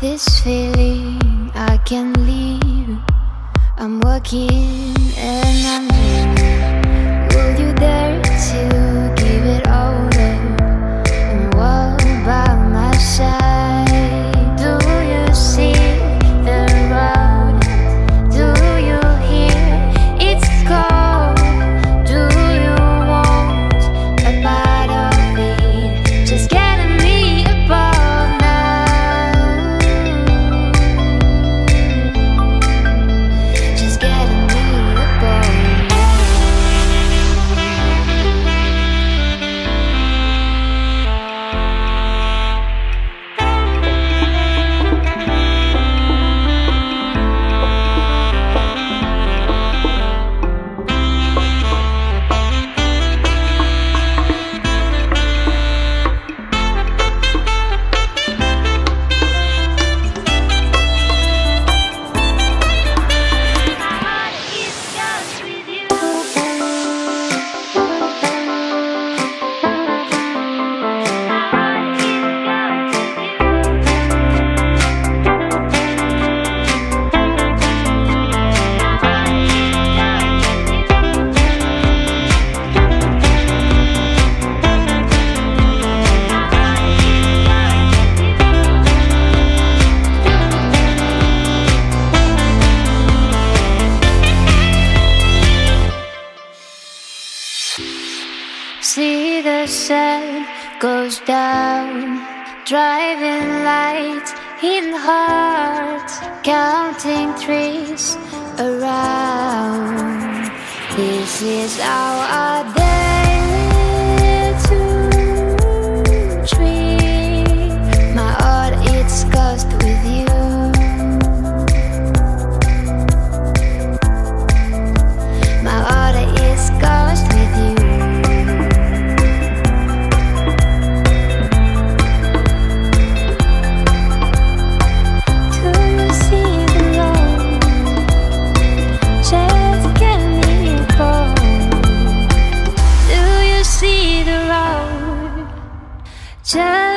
this feeling I can't leave. I'm walking and I'm dreaming. Will you dare to give it all up and walk by my side? Do you see the road? Do you hear its call? Do you want a part of it? Just getting me above now. Just getting me above now. See the sun goes down, driving lights in hearts, counting trees around. This is our day to dream. My heart it's cursed with you. My heart is cursed with you. Just